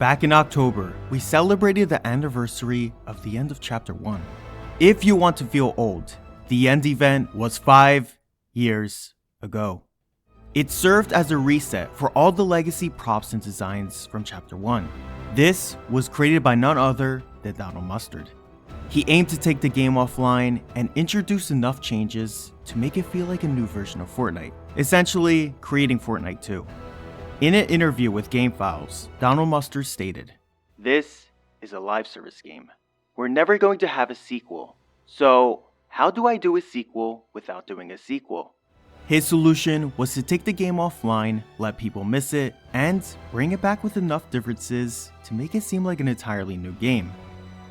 Back in October, we celebrated the anniversary of the end of Chapter 1. If you want to feel old, the end event was 5 years ago. It served as a reset for all the legacy props and designs from Chapter 1. This was created by none other than Donald Mustard. He aimed to take the game offline and introduce enough changes to make it feel like a new version of Fortnite, essentially creating Fortnite 2. In an interview with GameFiles, Donald Mustard stated, "This is a live service game. We're never going to have a sequel. So, how do I do a sequel without doing a sequel?" His solution was to take the game offline, let people miss it, and bring it back with enough differences to make it seem like an entirely new game.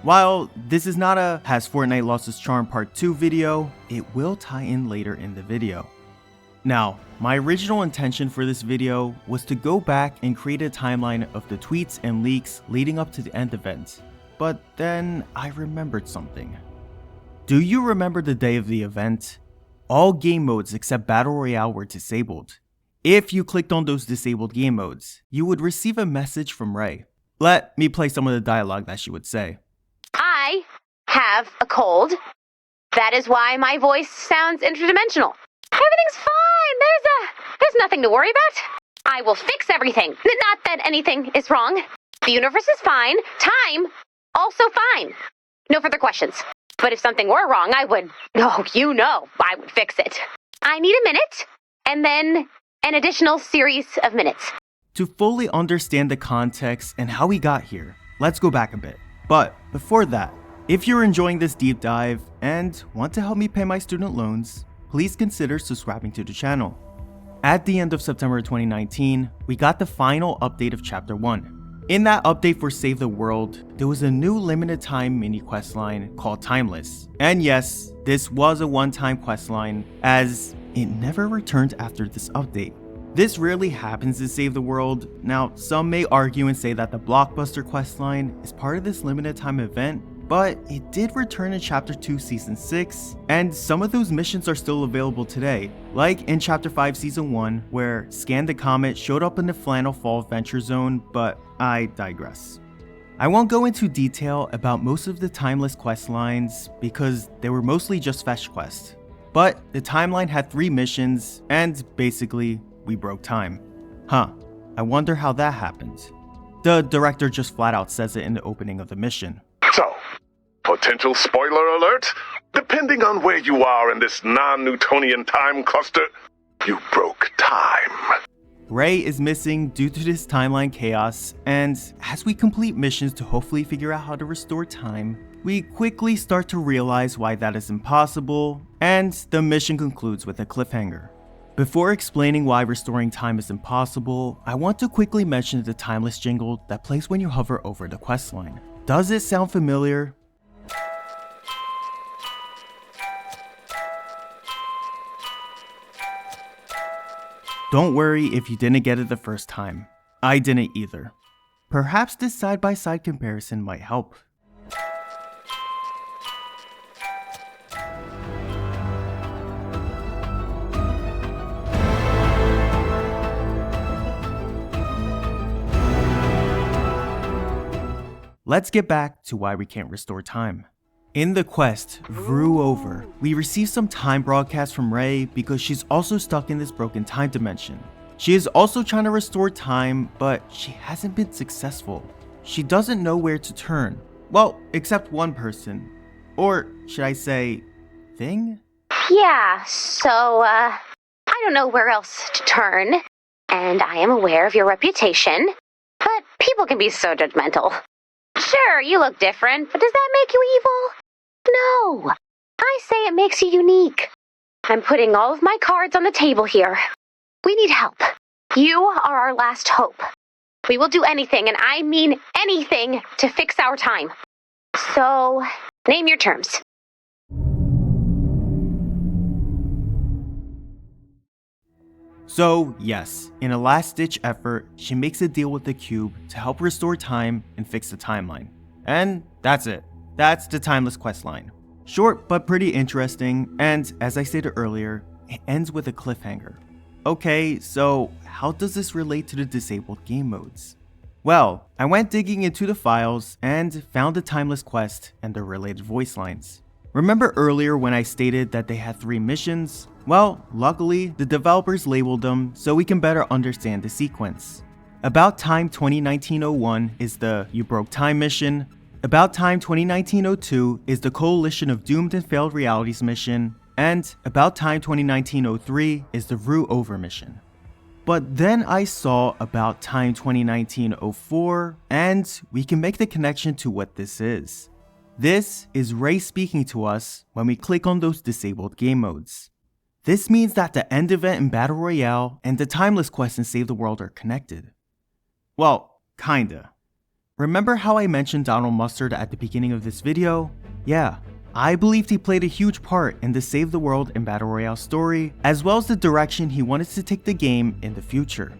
While this is not a Has Fortnite Lost its Charm Part 2 video, it will tie in later in the video. Now, my original intention for this video was to go back and create a timeline of the tweets and leaks leading up to the end event, but then I remembered something. Do you remember the day of the event? All game modes except Battle Royale were disabled. If you clicked on those disabled game modes, you would receive a message from Ray. Let me play some of the dialogue that she would say. "I have a cold. That is why my voice sounds interdimensional. Everything's fine. There's nothing to worry about. I will fix everything. Not that anything is wrong. The universe is fine. Time, also fine. No further questions. But if something were wrong, I would fix it. I need a minute, and then an additional series of minutes." To fully understand the context and how we got here, let's go back a bit. But before that, if you're enjoying this deep dive and want to help me pay my student loans, please consider subscribing to the channel. At the end of September 2019, we got the final update of Chapter 1. In that update for Save the World, there was a new limited time mini questline called Timeless. And yes, this was a one-time questline, as it never returned after this update. This rarely happens in Save the World. Now, some may argue and say that the Blockbuster questline is part of this limited time event, but it did return in Chapter 2 Season 6, and some of those missions are still available today, like in Chapter 5 Season 1, where Scan the Comet showed up in the Flannel Fall Adventure Zone, but I digress. I won't go into detail about most of the Timeless questlines because they were mostly just fetch quests, but the timeline had 3 missions, and basically, we broke time. I wonder how that happened. The director just flat out says it in the opening of the mission. So, potential spoiler alert? Depending on where you are in this non-Newtonian time cluster, you broke time. Ray is missing due to this timeline chaos, and as we complete missions to hopefully figure out how to restore time, we quickly start to realize why that is impossible, and the mission concludes with a cliffhanger. Before explaining why restoring time is impossible, I want to quickly mention the Timeless jingle that plays when you hover over the questline. Does it sound familiar? Don't worry if you didn't get it the first time. I didn't either. Perhaps this side-by-side comparison might help. Let's get back to why we can't restore time. In the quest, Vrew Over, we receive some time broadcasts from Ray because she's also stuck in this broken time dimension. She is also trying to restore time, but she hasn't been successful. She doesn't know where to turn. Well, except one person. Or should I say, thing? Yeah, so, I don't know where else to turn, and I am aware of your reputation, but people can be so judgmental. Sure, you look different, but does that make you evil? No. I say it makes you unique. I'm putting all of my cards on the table here. We need help. You are our last hope. We will do anything, and I mean anything, to fix our time. So, name your terms. So yes, in a last-ditch effort, she makes a deal with the cube to help restore time and fix the timeline. And that's it. That's the Timeless questline. Short but pretty interesting, and as I stated earlier, it ends with a cliffhanger. Okay, so how does this relate to the disabled game modes? Well, I went digging into the files and found the Timeless Quest and their related voice lines. Remember earlier when I stated that they had 3 missions? Well, luckily, the developers labeled them so we can better understand the sequence. About Time 2019-01 is the You Broke Time mission. About Time 2019-02 is the Coalition of Doomed and Failed Realities mission. And About Time 2019-03 is the Rue Over mission. But then I saw About Time 2019-04, and we can make the connection to what this is. This is Ray speaking to us when we click on those disabled game modes. This means that the end event in Battle Royale and the Timeless Quest in Save the World are connected. Well, kinda. Remember how I mentioned Donald Mustard at the beginning of this video? Yeah, I believed he played a huge part in the Save the World and Battle Royale story, as well as the direction he wanted to take the game in the future.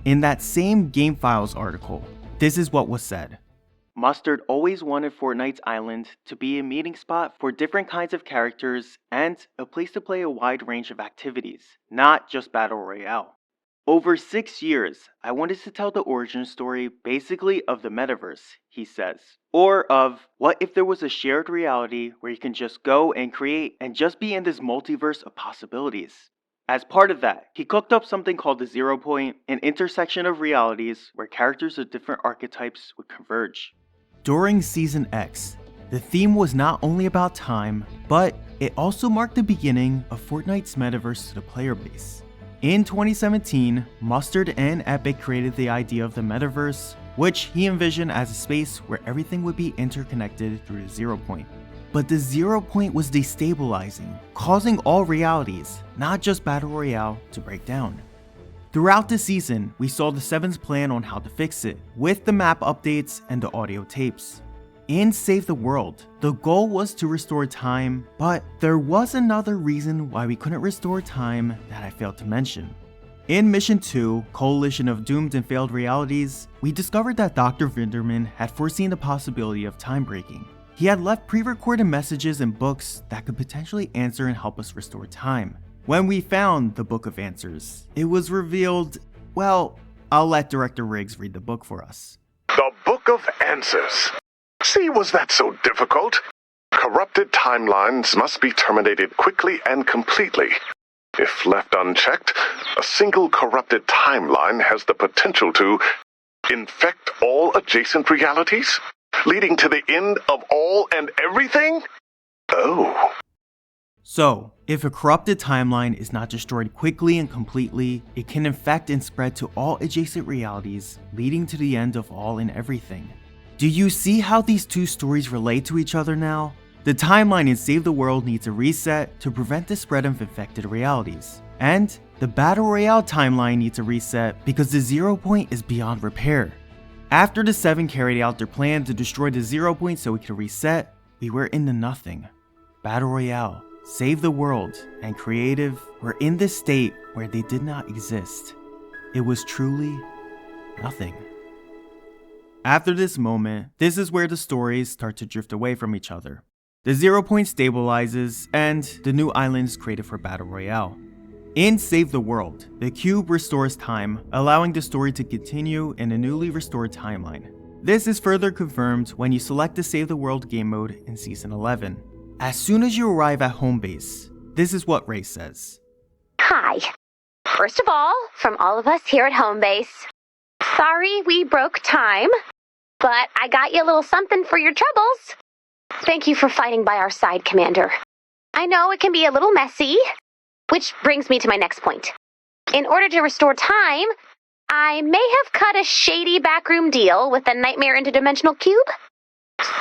In that same Game Files article, this is what was said. Mustard always wanted Fortnite's island to be a meeting spot for different kinds of characters and a place to play a wide range of activities, not just Battle Royale. Over 6 years, I wanted to tell the origin story basically of the metaverse, he says. Or of what if there was a shared reality where you can just go and create and just be in this multiverse of possibilities. As part of that, he cooked up something called the 0 Point, an intersection of realities where characters of different archetypes would converge. During Season X, the theme was not only about time, but it also marked the beginning of Fortnite's metaverse to the player base. In 2017, Mustard and Epic created the idea of the metaverse, which he envisioned as a space where everything would be interconnected through the 0 Point. But the 0 Point was destabilizing, causing all realities, not just Battle Royale, to break down. Throughout the season, we saw the Seven's plan on how to fix it, with the map updates and the audio tapes. In Save the World, the goal was to restore time, but there was another reason why we couldn't restore time that I failed to mention. In Mission 2, Coalition of Doomed and Failed Realities, we discovered that Dr. Vinderman had foreseen the possibility of time breaking. He had left pre-recorded messages and books that could potentially answer and help us restore time. When we found the Book of Answers, it was revealed, well, I'll let Director Riggs read the book for us. The Book of Answers. See, was that so difficult? Corrupted timelines must be terminated quickly and completely. If left unchecked, a single corrupted timeline has the potential to infect all adjacent realities, leading to the end of all and everything? Oh. So, if a corrupted timeline is not destroyed quickly and completely, it can infect and spread to all adjacent realities, leading to the end of all and everything. Do you see how these two stories relate to each other now? The timeline in Save the World needs a reset to prevent the spread of infected realities. And the Battle Royale timeline needs a reset because the 0 Point is beyond repair. After the Seven carried out their plan to destroy the 0 Point so we could reset, we were in the nothing. Battle Royale, Save the World, and Creative were in this state where they did not exist. It was truly nothing. After this moment, this is where the stories start to drift away from each other. The 0 Point stabilizes, and the new island is created for Battle Royale. In Save the World, the cube restores time, allowing the story to continue in a newly restored timeline. This is further confirmed when you select the Save the World game mode in Season 11. As soon as you arrive at home base, this is what Ray says. Hi. First of all, from all of us here at home base, sorry we broke time, but I got you a little something for your troubles. Thank you for fighting by our side, Commander. I know it can be a little messy, which brings me to my next point. In order to restore time, I may have cut a shady backroom deal with the Nightmare Interdimensional Cube.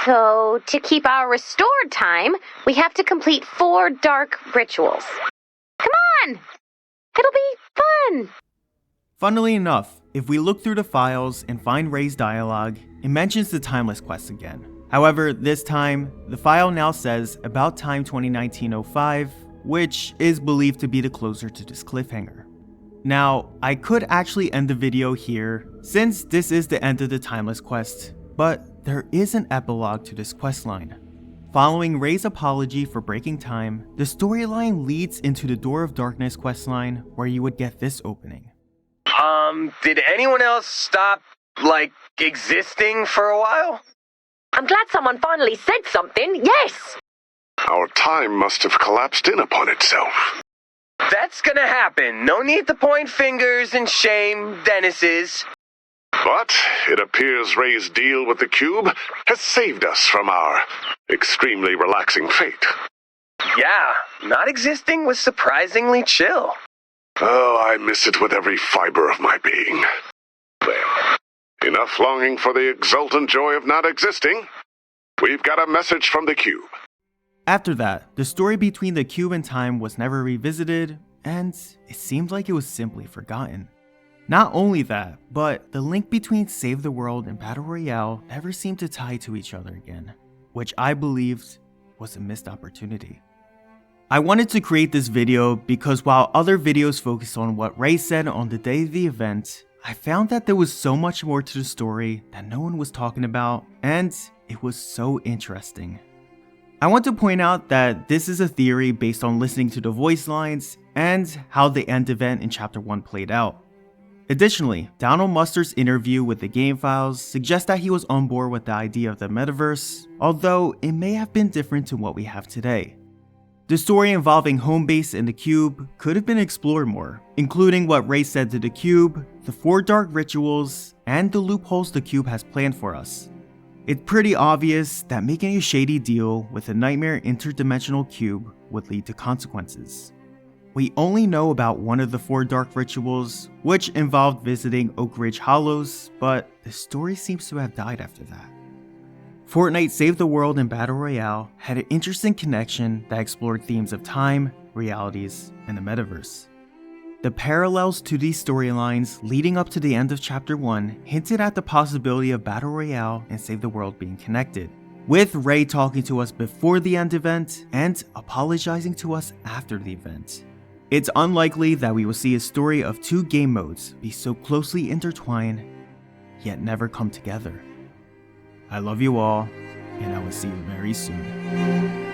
So, to keep our restored time, we have to complete 4 dark rituals. Come on! It'll be fun! Funnily enough, if we look through the files and find Ray's dialogue, it mentions the Timeless Quest again. However, this time, the file now says About Time 2019-05, which is believed to be the closer to this cliffhanger. Now, I could actually end the video here, since this is the end of the Timeless Quest, but there is an epilogue to this questline. Following Ray's apology for breaking time, the storyline leads into the Door of Darkness questline, where you would get this opening. Did anyone else stop Like, existing for a while? I'm glad someone finally said something, yes! Our time must have collapsed in upon itself. That's gonna happen. No need to point fingers and shame Dennis's. But it appears Ray's deal with the cube has saved us from our extremely relaxing fate. Yeah, not existing was surprisingly chill. Oh, I miss it with every fiber of my being. Well, enough longing for the exultant joy of not existing. We've got a message from the cube. After that, the story between the cube and time was never revisited, and it seemed like it was simply forgotten. Not only that, but the link between Save the World and Battle Royale never seemed to tie to each other again, which I believed was a missed opportunity. I wanted to create this video because while other videos focused on what Ray said on the day of the event, I found that there was so much more to the story that no one was talking about, and it was so interesting. I want to point out that this is a theory based on listening to the voice lines and how the end event in Chapter 1 played out. Additionally, Donald Mustard's interview with the Game Files suggests that he was on board with the idea of the metaverse, although it may have been different to what we have today. The story involving Homebase and the Cube could have been explored more, including what Ray said to the Cube, the 4 dark rituals, and the loopholes the Cube has planned for us. It's pretty obvious that making a shady deal with a nightmare interdimensional cube would lead to consequences. We only know about one of the 4 dark rituals, which involved visiting Oak Ridge Hollows, but the story seems to have died after that. Fortnite Save the World and Battle Royale had an interesting connection that explored themes of time, realities, and the metaverse. The parallels to these storylines leading up to the end of Chapter 1 hinted at the possibility of Battle Royale and Save the World being connected, with Ray talking to us before the end event and apologizing to us after the event. It's unlikely that we will see a story of 2 game modes be so closely intertwined, yet never come together. I love you all, and I will see you very soon.